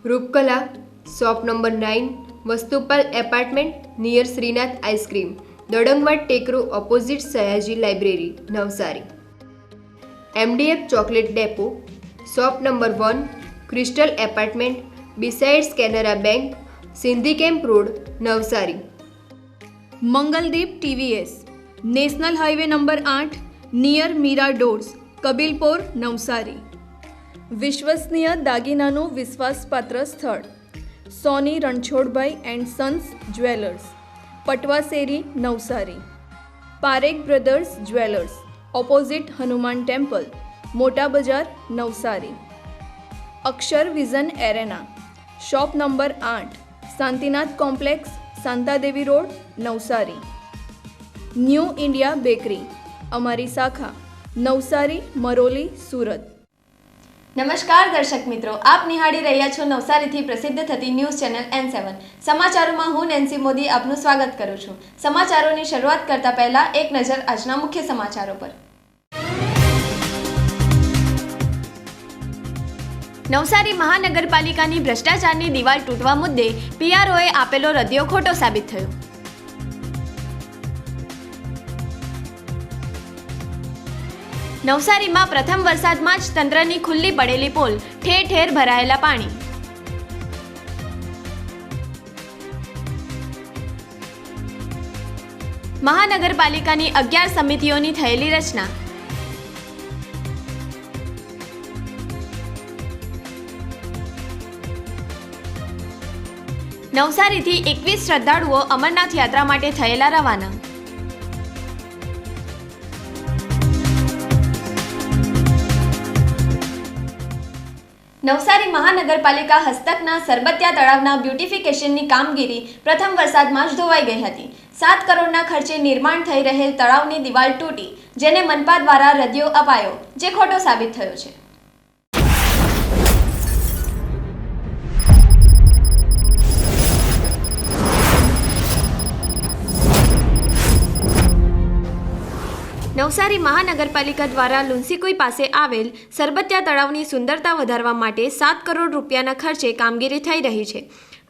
Rupkala, shop number 9, Vastupal apartment near Shrinath ice cream, Dadangwad Tekro opposite Sayaji library, Navsari. MDF chocolate depot, shop number 1, crystal apartment besides Canara bank, Sindhi camp road, Navsari. Mangaldeep TVS, national highway number 8, near Meera doors, Kabilpor, Navsari. વિશ્વસનીય દાગીનાનું વિશ્વાસપાત્ર સ્થળ Soni Ranchhodbhai and sons jewellers, Patvasheri, Navsari. Parekh brothers jewellers, opposite Hanuman temple, Mota Bazaar, Navsari. Akshar vision arena, shop number 8, Shantinath complex, Shantadevi road, Navsari. New India bakery, અમારી શાખા નવસારી, મરોલી, સુરત. નમસ્કાર દર્શક મિત્રો, આપ નિહાળી રહ્યા છો નવસારીથી પ્રસિદ્ધ થતી ન્યૂઝ ચેનલ N7. સમાચારોમાં હું નેન્સી મોદી આપનું સ્વાગત કરું છું. સમાચારોની શરૂઆત કરતા પહેલા એક નજર આજના મુખ્ય સમાચારો પર. નવસારી મહાનગરપાલિકાની ભ્રષ્ટાચારની દિવાલ તૂટવા મુદ્દે PROએ આપેલો રદિયો ખોટો સાબિત થયો. નવસારીમાં પ્રથમ વરસાદમાં જ તંત્રની ખુલ્લી પડેલી પોલ, ઠેર ઠેર ભરાયેલા પાણી. મહાનગરપાલિકાની 11 સમિતિઓની થયેલી રચના. નવસારીથી 21 શ્રદ્ધાળુઓ અમરનાથ યાત્રા માટે થયેલા રવાના. નવસારી મહાનગરપાલિકા હસ્તકના સરબતિયા તળાવના બ્યુટિફિકેશનની કામગીરી પ્રથમ વરસાદમાં જ ધોવાઈ ગઈ હતી. 7 કરોડના ખર્ચે નિર્માણ થઈ રહેલ તળાવની દિવાલ તૂટી, જેને મનપા દ્વારા રદિયો અપાયો, જે ખોટો સાબિત થયો છે. નવસારી મહાનગરપાલિકા દ્વારા લુન્સીકુઈ પાસે આવેલ સરબતિયા તળાવની સુંદરતા વધારવા માટે 7 કરોડ રૂપિયાના ખર્ચે કામગીરી થઈ રહી છે.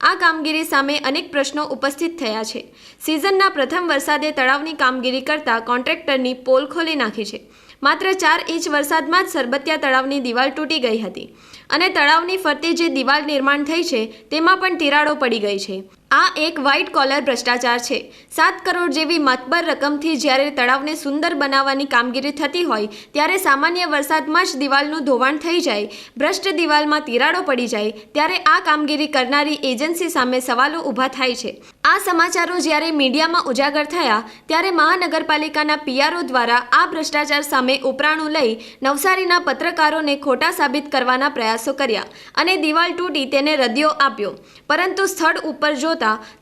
આ કામગીરી સામે અનેક પ્રશ્નો ઉપસ્થિત થયા છે. સિઝનના પ્રથમ વરસાદે તળાવની કામગીરી કરતા કોન્ટ્રાક્ટરની પોલ ખોલી નાખી છે. માત્ર 4 ઇંચ વરસાદમાં જ સરબતિયા તળાવની દિવાલ તૂટી ગઈ હતી અને તળાવની ફરતે જે દિવાલ નિર્માણ થઈ છે તેમાં પણ તિરાડો પડી ગઈ છે. આ એક વ્હાઇટ કોલર ભ્રષ્ટાચાર છે. 7 કરોડ જેવી માતબર રકમથી જ્યારે તળાવને સુંદર બનાવવાની કામગીરી થતી હોય ત્યારે સામાન્ય વરસાદમાં જ દિવાલનું ધોવાણ થઈ જાય, ભ્રષ્ટ દિવાલમાં તિરાડો પડી જાય, ત્યારે આ કામગીરી કરનારી એજન્સી સામે સવાલો ઊભા થાય છે. આ સમાચારો જ્યારે મીડિયામાં ઉજાગર થયા ત્યારે મહાનગરપાલિકાના PRO દ્વારા આ ભ્રષ્ટાચાર સામે ઉપરાણું લઈ નવસારીના પત્રકારોને ખોટા સાબિત કરવાના પ્રયાસો કર્યા અને દિવાલ તૂટી તેને રદિયો આપ્યો. પરંતુ સ્થળ ઉપર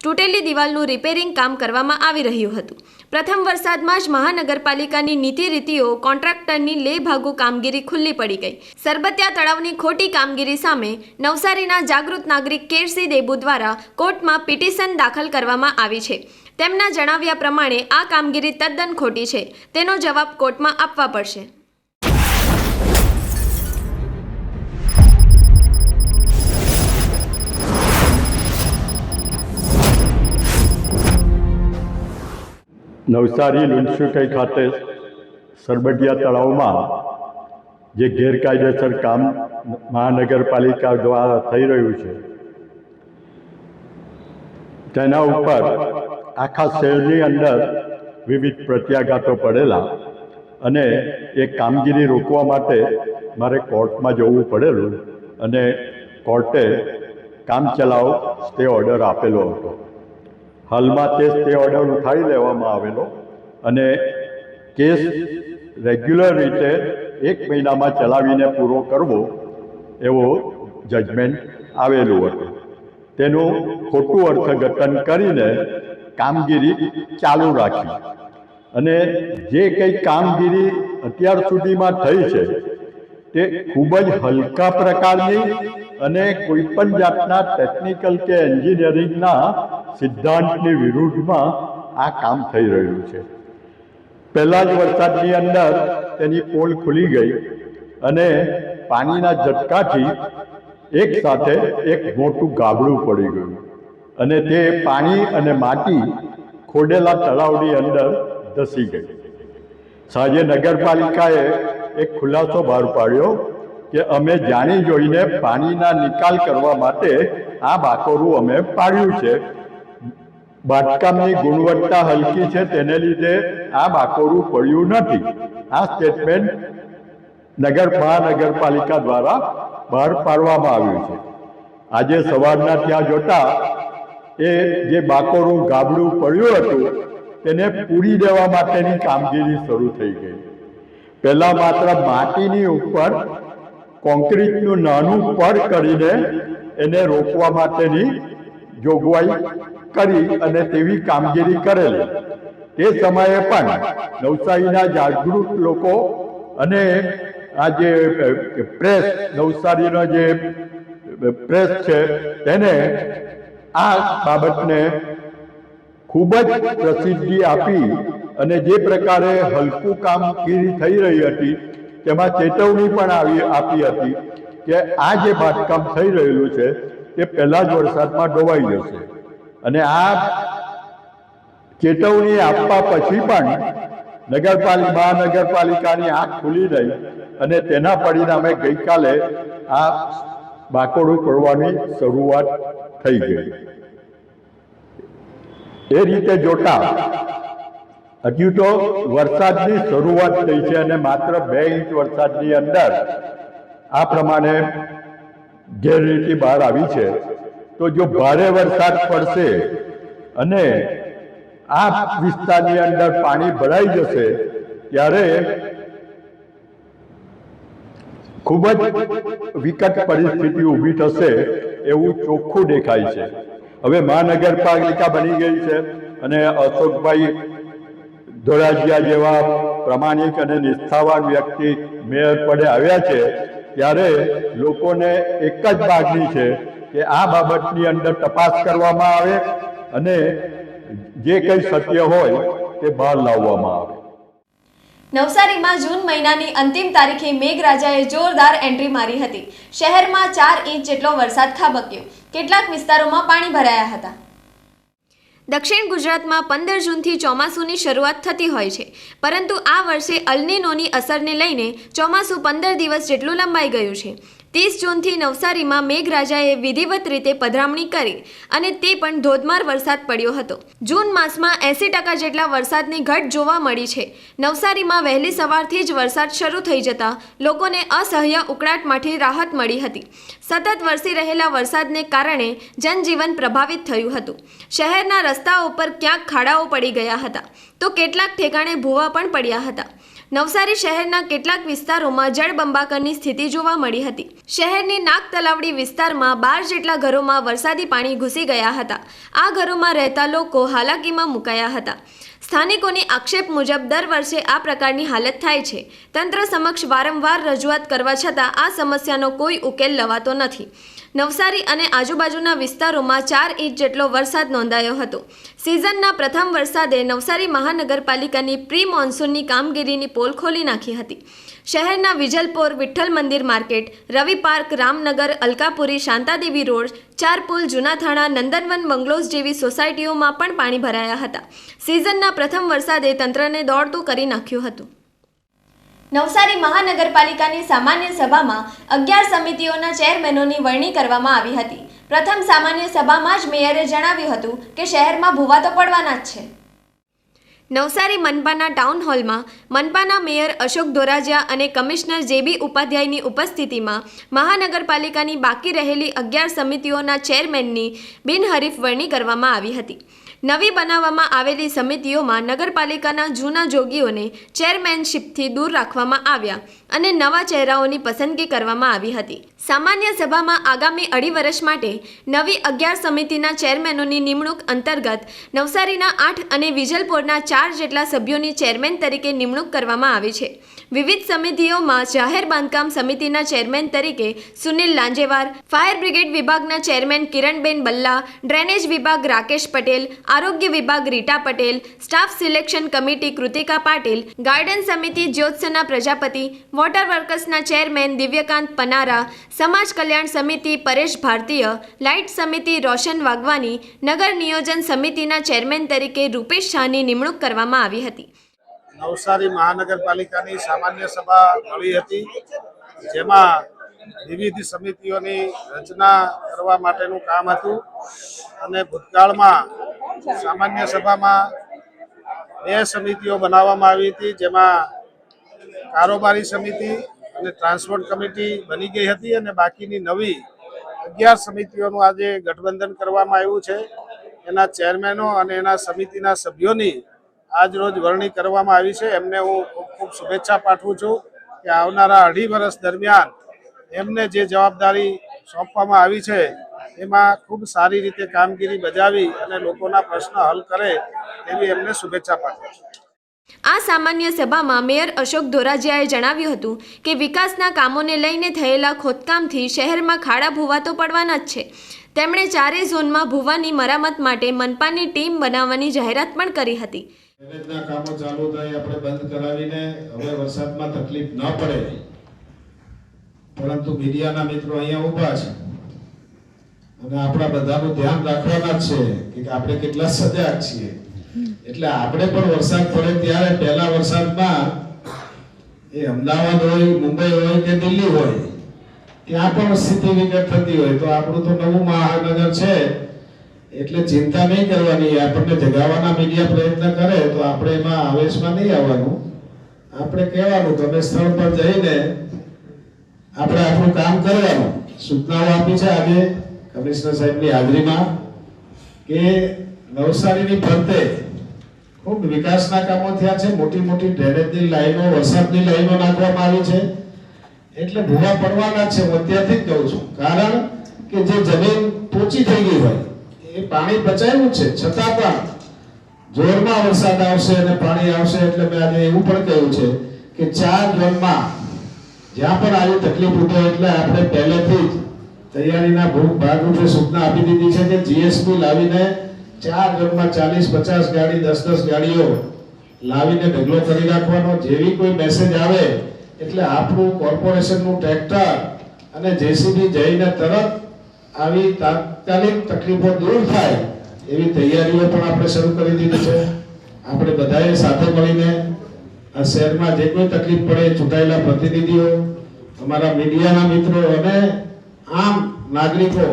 તૂટેલી દિવાલનું રિપેરિંગ કામ કરવામાં આવી રહ્યું હતું. પ્રથમ વરસાદમાં જ મહાનગરપાલિકાની નીતિ રીતિઓ કોન્ટ્રાક્ટરની લેભાગુ કામગીરી ખુલ્લી પડી ગઈ. સરબતિયા તળાવની ખોટી કામગીરી સામે નવસારીના જાગૃત નાગરિક કેરસી દેબુ દ્વારા કોર્ટમાં પિટિશન દાખલ કરવામાં આવી છે. તેમના જણાવ્યા પ્રમાણે આ કામગીરી તદ્દન ખોટી છે. તેનો જવાબ કોર્ટમાં આપવા પડશે. નવસારી લુન્સીકુઈ ખાતે સરબતિયા તળાવમાં જે ગેરકાયદેસર કામ મહાનગરપાલિકા દ્વારા થઈ રહ્યું છે તેના ઉપર આખા શહેરની અંદર વિવિધ પ્રત્યાઘાતો પડેલા અને એ કામગીરી રોકવા માટે મારે કોર્ટમાં જવું પડેલું અને કોર્ટે કામચલાઉ સ્ટે ઓર્ડર આપેલો હતો. હાલમાં તે સ્ટે ઓર્ડર ઉઠાવી લેવામાં આવેલો અને કેસ રેગ્યુલર રીતે 1 મહિનામાં ચલાવીને પૂરો કરવો એવો જજમેન્ટ આવેલું હતું. તેનું ખોટું અર્થઘટન કરીને કામગીરી ચાલુ રાખી અને જે કંઈ કામગીરી અત્યાર સુધીમાં થઈ છે તે ખૂબ જ હલકા પ્રકારની અને કોઈપણ જાતના ટેકનિકલ કે એન્જિનિયરિંગના સિદ્ધાંતની વિરુદ્ધમાં આ કામ થઈ રહ્યું છે. પહેલા જ વરસાદની અંદર તેની પોલ ખુલી ગઈ અને પાણીના ઝટકાથી એક સાથે એક મોટું ગાબડું પડી ગયું અને તે પાણી અને માટી ખોદેલા તળાવની અંદર ધસી ગઈ. સાંજે નગરપાલિકાએ એક ખુલાસો બહાર પાડ્યો કે અમે જાણી જોઈને પાણીના નિકાલ કરવા માટે આ બાકોરું અમે પાડ્યું છે. બાંધકામની ગુણવત્તા હલકી છે, તેને લીધે આ બાકોરું પડ્યું નથી. આ સ્ટેટમેન્ટ મહાનગરપાલિકા દ્વારા બહાર પાડવામાં આવ્યું છે. આજે સવારના ત્યાં જોતા એ જે બાકોરું ગાબડું પડ્યું હતું તેને પૂરી દેવા માટેની કામગીરી શરૂ થઈ ગઈ. પહેલાં માત્ર માટીની ઉપર કોન્ક્રીટનું નાનું પડ કરીને એને રોકવા માટેની જોગવાઈ કરી અને તેવી કામગીરી કરેલી. તે સમયે પણ નવસારીના જાગૃત લોકો અને આ જે પ્રેસ, નવસારીનો જે પ્રેસ છે તેને આ બાબતને ખૂબ જ પ્રસિદ્ધિ આપી અને જે પ્રકારે હલકું કામગીરી થઈ રહી હતી તેમાં ચેતવણી પણ આપી હતી કે આ જે બાંધકામ થઈ રહેલું છે તે પહેલા જ વરસાદમાં ડોવાઈ જશે. અને આ ચેતવણી આપવા પછી પણ મહાનગરપાલિકાની આંખ ખુલી રહી અને તેના પરિણામે ગઈકાલે આ બાકોડું પડવાની શરૂઆત થઈ ગઈ. એ રીતે જોતા હજુ તો વરસાદની શરૂઆત થઈ છે અને માત્ર 2 ઇંચ વરસાદની અંદર આ પ્રમાણે ગેરરીતિ બહાર આવી છે. તો જો ભારે વરસાદ પડશે અને આ વિસ્તારની અંદર પાણી ભરાઈ જશે ત્યારે ખૂબ જ વિકટ પરિસ્થિતિ ઊભી થશે એવું ચોખ્ખું દેખાય છે. હવે મહાનગરપાલિકા બની ગઈ છે અને અશોકભાઈ ધોળાજીયા જેવા પ્રમાણિક અને નિષ્ઠાવાન વ્યક્તિ મેયર પદે આવ્યા છે ત્યારે લોકોને એક જ માગણી છે કે આ બાબતની અંદર તપાસ કરવામાં આવે અને જે કંઈ સત્ય હોય તે બહાર લાવવામાં આવે. નવસારીમાં જૂન મહિનાની અંતિમ તારીખે મેઘરાજાએ જોરદાર એન્ટ્રી મારી હતી. શહેરમાં 4 ઇંચ જેટલો વરસાદ ખાબક્યો. કેટલાક વિસ્તારોમાં પાણી ભરાયા હતા. દક્ષિણ ગુજરાતમાં 15 જૂનથી ચોમાસુની શરૂઆત થતી હોય છે, પરંતુ આ વર્ષે અલ્નીનોની અસરને લઈને ચોમાસું 15 દિવસ જેટલું લંબાઈ ગયું છે. 30 જૂનથી નવસારીમાં મેઘરાજાએ વિધિવત રીતે પધરામણી કરી અને તે પણ ધોધમાર વરસાદ પડ્યો હતો. જૂન માસમાં 80% જેટલા વરસાદની ઘટ જોવા મળી છે. નવસારીમાં વહેલી સવારથી જ વરસાદ શરૂ થઈ જતા લોકોને અસહ્ય ઉકળાટમાંથી રાહત મળી હતી. સતત વરસી રહેલા વરસાદને કારણે જનજીવન પ્રભાવિત થયું હતું. શહેરના રસ્તાઓ પર ક્યાંક ખાડાઓ પડી ગયા હતા તો કેટલાક ઠેકાણે ભૂવા પણ પડ્યા હતા. નવસારી શહેરના કેટલાક વિસ્તારોમાં જળબંબાકારની સ્થિતિ જોવા મળી હતી. શહેરની નાગ તલાવડી વિસ્તારમાં 12 જેટલા ઘરોમાં વરસાદી પાણી ઘૂસી ગયા હતા. આ ઘરોમાં રહેતા લોકો હાલાકીમાં મુકાયા હતા. સ્થાનિકોની આક્ષેપ મુજબ દર વર્ષે આ પ્રકારની હાલત થાય છે. તંત્ર સમક્ષ વારંવાર રજૂઆત કરવા છતાં આ સમસ્યાનો કોઈ ઉકેલ લવાતો નથી. નવસારી અને આજુબાજુના વિસ્તારોમાં 4 ઇંચ જેટલો વરસાદ નોંધાયો હતો. સિઝનના પ્રથમ વરસાદે નવસારી મહાનગરપાલિકાની પ્રી મોન્સૂનની કામગીરીની પોલ ખોલી નાખી હતી. શહેરના વિજલપોર, વિઠ્ઠલ મંદિર માર્કેટ, રવિ પાર્ક, રામનગર, અલકાપુરી, શાંતાદેવી રોડ, ચારપુલ, જૂના થાણા, નંદનવન બંગલોઝ જેવી સોસાયટીઓમાં પણ પાણી ભરાયા હતા. સિઝનના પ્રથમ વરસાદે તંત્રને દોડતું કરી નાખ્યું હતું. નવસારી મહાનગરપાલિકાની સામાન્ય સભામાં 11 સમિતિઓના ચેરમેનોની વરણી કરવામાં આવી હતી. પ્રથમ સામાન્ય સભામાં જ મેયરે જણાવ્યું હતું કે શહેરમાં ભૂવા તો પડવાના જ છે. નવસારી મનપાના ટાઉન હોલમાં મનપાના મેયર અશોક ધોરાજીયા અને કમિશનર જેબી ઉપાધ્યાયની ઉપસ્થિતિમાં મહાનગરપાલિકાની બાકી રહેલી 11 સમિતિઓના ચેરમેનની બિનહરીફ વરણી કરવામાં આવી હતી. નવી બનાવવામાં આવેલી સમિતિઓમાં નગરપાલિકાના જૂના જોગીઓને ચેરમેનશીપથી દૂર રાખવામાં આવ્યા અને નવા ચહેરાઓની પસંદગી કરવામાં આવી હતી. સામાન્ય સભામાં આગામી 2.5 વર્ષ માટે નવી 11 સમિતિના ચેરમેનોની નિમણૂક અંતર્ગત નવસારીના 8 અને વિજલપોરના 4 જેટલા સભ્યોની ચેરમેન તરીકે નિમણૂક કરવામાં આવી છે. વિવિધ સમિતિઓમાં જાહેર બાંધકામ સમિતિના ચેરમેન તરીકે સુનિલ લાંજેવાર, ફાયર બ્રિગેડ વિભાગના ચેરમેન કિરણબેન બલ્લા, ડ્રેનેજ વિભાગ રાકેશ પટેલ, આરોગ્ય વિભાગ Rita Patel, staff selection committee Kritika Patil, garden સમિતિ જ્યોત્સના પ્રજાપતિ, વોટર વર્કર્સના ચેરમેન દિવ્યકાંત પનારા, સમાજ કલ્યાણ સમિતિ પરેશ ભારતીય, લાઇટ સમિતિ રોશન વાગવાની, નગર નિયોજન સમિતિના ચેરમેન તરીકે રૂપેશ શાહની નિમણૂક કરવામાં આવી હતી. નવસારી મહાનગરપાલિકાની સામાન્ય સભા મળી હતી, જેમાં વિવિધ સમિતિઓની રચના કરવા માટેનું કામ હતું અને ભૂતકાળમાં સામાન્ય સભામાં 2 સમિતિઓ બનાવવામાં આવી હતી, જેમાં કારોબારી સમિતિ અને ટ્રાન્સપોર્ટ કમિટી બની ગઈ હતી અને બાકીની નવી 11 સમિતિઓનું આજે ગઠબંધન કરવામાં આવ્યું છે. એના ચેરમેનો અને એના સમિતિના સભ્યોની આજ રોજ વરણી કરવામાં આવી છે. એમને હું ખૂબ ખૂબ શુભેચ્છા પાઠવું છું કે આવનારા 2.5 વર્ષ દરમિયાન એમને જે જવાબદારી સોંપવામાં આવી છે એમાં ખૂબ સારી રીતે કામગીરી બજાવી અને લોકોના પ્રશ્ન હલ કરે એવી એમને શુભેચ્છા પાઠવું છું. આ સામાન્ય સભામાં મેયર અશોક ધોરાજીયાએ જણાવ્યું હતું કે વિકાસના કામોને લઈને થયેલા ખોદકામથી શહેરમાં ખાડા ભૂવા તો પડવાના જ છે. તેમણે 4 ઝોનમાં ભૂવાની મરામત માટે મનપાની ટીમ બનાવવાની જાહેરાત પણ કરી હતી. ડ્રેનેજના કામો ચાલુ થાય, આપણે બંધ કરાવીને હવે વરસાદમાં તકલીફ ન પડે, પરંતુ મીડિયાના મિત્રો અહીંયા ઊભા છે અને આપણા બધાનું ધ્યાન રાખવાના જ છે કે આપણે કેટલા સજાગ છીએ. એટલે આપણે પણ વરસાદ પડે ત્યારે પહેલા વરસાદમાં એ અમદાવાદ હોય, મુંબઈ હોય કે દિલ્હી હોય, ત્યાં પણ સ્થિતિ વિકટ થતી હોય તો આપણું તો નવું મહાનગર છે એટલે ચિંતા નહીં કરવાની. આપણને જગાવવાના મીડિયા પ્રયત્ન કરે તો આપણે એમાં આવેશમાં નહીં આવવાનું. આપણે કહેવાનું તમે સ્થળ પર જઈને આપણે આપણું કામ કરવાનું. સૂચનાઓ આપી છે આજે કમિશનર સાહેબની હાજરીમાં કે નવસારીની ફરતે ખૂબ વિકાસના કામો થયા છે. મોટી મોટી ડ્રેનેજની લાઈનો, વરસાદની લાઈનો નાખવામાં આવી છે એટલે ભૂવા પડવાના છે. હું અત્યારથી જ કહું છું, કારણ કે જે જમીન પોચી થઈ ગઈ હોય એ પાણી બચાવ્યું છે, છતાં પણ જોરમાં વરસાદ આવશે અને પાણી આવશે એટલે મેં આજે એવું પણ કહ્યું છે કે 4 ઝોનમાં જ્યાં પણ આવી તકલીફ ઉઠે એટલે આપણે પહેલેથી જ તૈયારીના ભાગરૂપે સૂચના આપી દીધી છે કે જીએસબી લાવીને 4 ઝોનમાં 40-50 ગાડી, 10-10 ગાડીઓ લાવીને ઢગલો કરી રાખવાનો. જેવી કોઈ મેસેજ આવે એટલે આપણું કોર્પોરેશનનું ટ્રેક્ટર અને જેસીબી જઈને તરત આવી તાત્કાલિક તકલીફો દૂર થાય એવી તૈયારીઓ પણ આપણે શરૂ કરી દીધી છે. આપણે બધાએ સાથે મળીને આ શહેરમાં જે કોઈ તકલીફ પડે, ચૂંટાયેલા પ્રતિનિધિઓ, અમારા મીડિયાના મિત્રો અને આમ નાગરિકો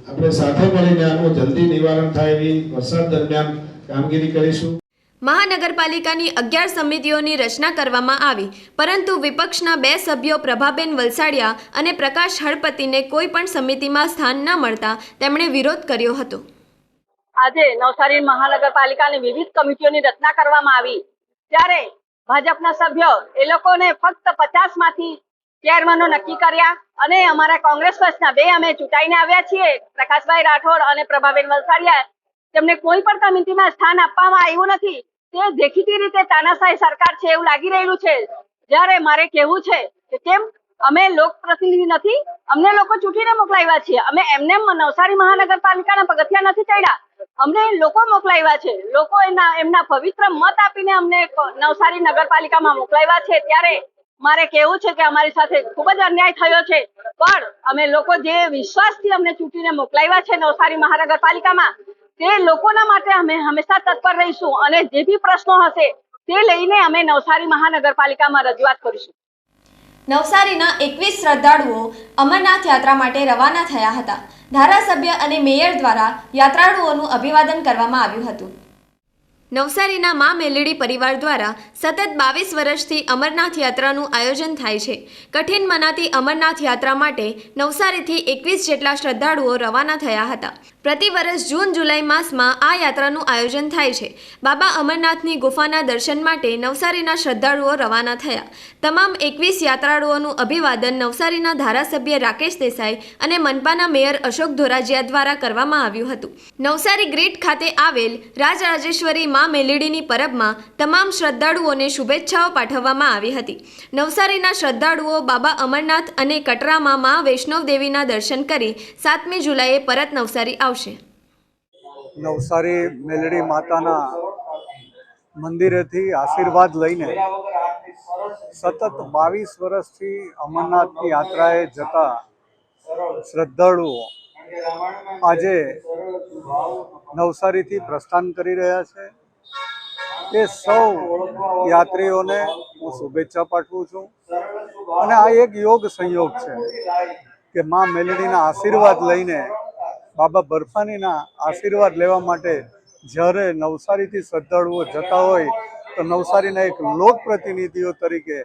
આપણે સાથે મળીને આનું જલ્દી નિવારણ થાય એવી વરસાદ દરમિયાન કામગીરી કરીશું. મહાનગરપાલિકાની 11 સમિતિઓની રચના કરવામાં આવી, પરંતુ વિપક્ષના 2 સભ્યો પ્રભાબેન વલસાડિયા અને પ્રકાશ હળપતિને કોઈ પણ સમિતિમાં સ્થાન ન મળતા તેમણે વિરોધ કર્યો હતો. આજે નવસારી મહાનગરપાલિકાની વિવિધ કમિટીઓની રચના કરવામાં આવી ત્યારે ભાજપના સભ્યો એ લોકોને ફક્ત 50 માંથી ચેરમેનો નક્કી કર્યા અને અમારા કોંગ્રેસ પક્ષના 2 અમે ચૂંટાઈને આવ્યા છીએ, પ્રકાશભાઈ રાઠોડ અને પ્રભાબેન વલસાડિયા, તેમને કોઈ પણ કમિટીમાં સ્થાન આપવામાં આવ્યું નથી. તે દેખીતી રીતે તાનાશાહી સરકાર છે એવું લાગી રહેલું છે. જ્યારે મારે કહેવું છે કે કેમ અમે લોકપ્રતિનિધિ નથી, અમને લોકો ચૂંટીને મોકલાવ્યા છીએ. અમે એમને નવસારી મહાનગરપાલિકાના પગથિયા નથી ચડ્યા, અમને લોકો મોકલાવ્યા છે. લોકો એમના પવિત્ર મત આપીને અમને નવસારી નગરપાલિકામાં મોકલાવ્યા છે. ત્યારે મારે કહેવું છે કે અમારી સાથે ખૂબ જ અન્યાય થયો છે, પણ અમે લોકો જે વિશ્વાસથી અમને ચૂંટીને મોકલાવ્યા છે નવસારી મહાનગરપાલિકામાં, તે લોકોના માટે અમે હંમેશા તત્પર રહીશું અને જે બી પ્રશ્નો હશે તે લઈને અમે નવસારી મહાનગરપાલિકામાં રજૂઆત કરીશું. નવસારીના 21 શ્રદ્ધાળુઓ અમરનાથ યાત્રા માટે રવાના થયા હતા. ધારાસભ્ય અને મેયર દ્વારા યાત્રાળુઓનું અભિવાદન કરવામાં આવ્યું હતું. નવસારીના મા મેલડી પરિવાર દ્વારા સતત 22 વર્ષથી અમરનાથ યાત્રાનું આયોજન થાય છે. કઠિન મનાતી અમરનાથ યાત્રા માટે નવસારીથી 21 જેટલા શ્રદ્ધાળુઓ રવાના થયા હતા. પ્રતિ વર્ષ જૂન-જુલાઈ માસમાં આ યાત્રાનું આયોજન થાય છે. બાબા અમરનાથની ગુફાના દર્શન માટે નવસારીના શ્રદ્ધાળુઓ રવાના થયા. તમામ 21 યાત્રાળુઓનું અભિવાદન નવસારીના ધારાસભ્ય રાકેશ દેસાઈ અને મનપાના મેયર અશોક ધોરાજીયા દ્વારા કરવામાં આવ્યું હતું. નવસારી ગ્રીડ ખાતે આવેલ રાજરાજેશ્વરી મા મેલડીની પરબમાં તમામ શ્રદ્ધાળુઓને શુભેચ્છાઓ પાઠવવામાં આવી હતી. નવસારીના શ્રદ્ધાળુઓ બાબા અમરનાથ અને કટરામાં મા વૈષ્ણવ દેવીના દર્શન કરી 7મી જુલાઈએ પરત નવસારી આવશે. નવસારી મેલડી માતાના મંદિરેથી આશીર્વાદ લઈને સતત 22 વર્ષથી અમરનાથની યાત્રાએ જતા શ્રદ્ધાળુઓ આજે નવસારીથી પ્રસ્થાન કરી રહ્યા છે. એ સૌ યાત્રીઓને હું શુભેચ્છા પાઠવું છું. અને આ એક યોગ સંયોગ છે કે મા મેલડીના આશીર્વાદ લઈને, બાબા બર્ફાનીના આશીર્વાદ લેવા માટે જ્યારે નવસારીથી શ્રદ્ધાળુઓ જતા હોય તો નવસારીના એક લોક પ્રતિનિધિઓ તરીકે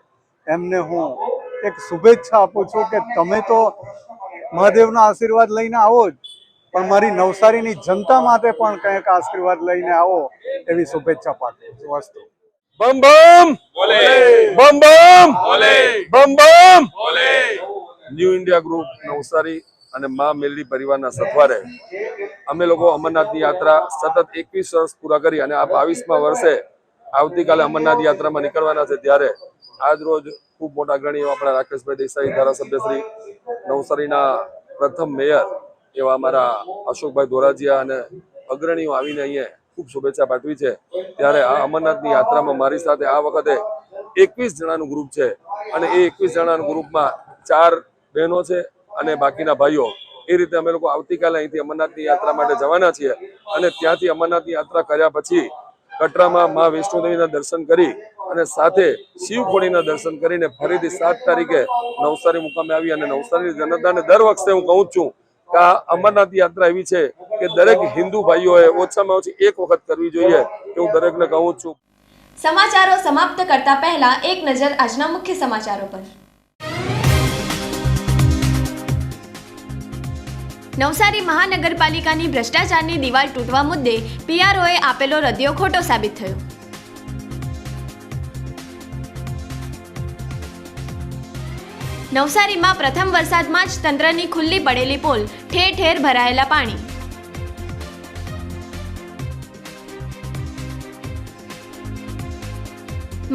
એમને હું એક શુભેચ્છા આપું છું કે તમે તો મહાદેવના આશીર્વાદ લઈને આવો જ, પણ મારી નવસારીની જનતા માટે પણ કંઈક આશીર્વાદ લઈને આવો એવી શુભેચ્છા પાઠવું છું. વસ્તુ બમ બમ બોલે, બમ બમ બોલે, બમ બમ બોલે. ન્યૂ ઇન્ડિયા ગ્રુપ નવસારી અને મા મેલડી પરિવારના સથવારે અમે લોકો અમરનાથની યાત્રા સતત 21 વર્ષ પૂરા કરી અને આ 22મા વર્ષે આવતીકાલે અમરનાથ યાત્રામાં નીકળવાના છે. ત્યારે આજ રોજ ખૂબ મોટા અગ્રણીઓ આપણા રાકેશભાઈ દેસાઈ, ધારાસભ્ય શ્રી, નવસારીના પ્રથમ મેયર એવા અમારા અશોકભાઈ ધોરાજીયા અને અગ્રણીઓ આવીને અહીંયા ખૂબ શુભેચ્છા પાઠવી છે. ત્યારે આ અમરનાથની યાત્રામાં મારી સાથે આ વખતે 21 જણાનું ગ્રુપ છે અને એ 21 જણાના ગ્રુપમાં 4 બહેનો છે અને બાકીના ભાઈઓ. એ રીતે અમે લોકો આવતીકાલે અહીંથી અમરનાથની યાત્રા માટે જવાના છીએ અને ત્યાંથી અમરનાથની યાત્રા કર્યા પછી કટરામાં મા વૈષ્ણોદેવીના દર્શન કરી અને સાથે શિવખોડીના દર્શન કરીને ફરીથી 7 તારીખે નવસારી મુકામે આવી અને નવસારી જનતાને દર વખતે હું કહું છું કે આ અમરનાથ યાત્રા એવી છે કે દરેક હિન્દુ ભાઈઓએ ઓછામાં ઓછી એક વખત કરવી જોઈએ કે હું દરેકને કહું છું. સમાચારો સમાપ્ત કરતા પહેલા એક નજર આજના મુખ્ય સમાચારો પર. નવસારી મહાનગરપાલિકાની ભ્રષ્ટાચારની દિવાલ તૂટવા મુદ્દે પીઆરઓએ આપેલો રદિયો ખોટો સાબિત થયો. નવસારીમાં પ્રથમ વરસાદમાં જ તંત્રની ખુલ્લી પડેલી પોલ, ઠેર ઠેર ભરાયેલા પાણી.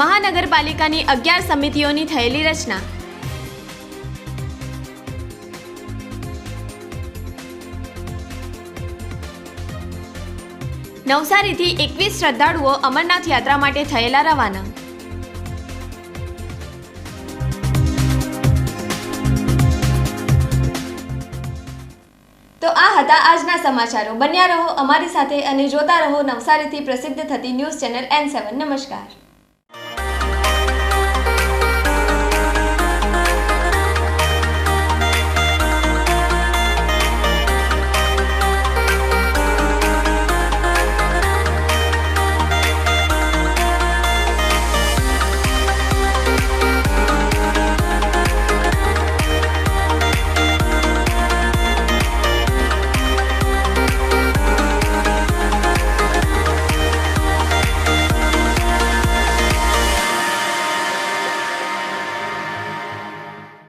મહાનગરપાલિકાની 11 સમિતિઓની થયેલી રચના. નવસારીથી 21 શ્રદ્ધાળુઓ અમરનાથ યાત્રા માટે થયેલા રવાના. તો આ હતા આજના સમાચારો. બન્યા રહો અમારી સાથે અને જોતા રહો નવસારીથી પ્રસિદ્ધ થતી ન્યૂઝ ચેનલ N7. નમસ્કાર.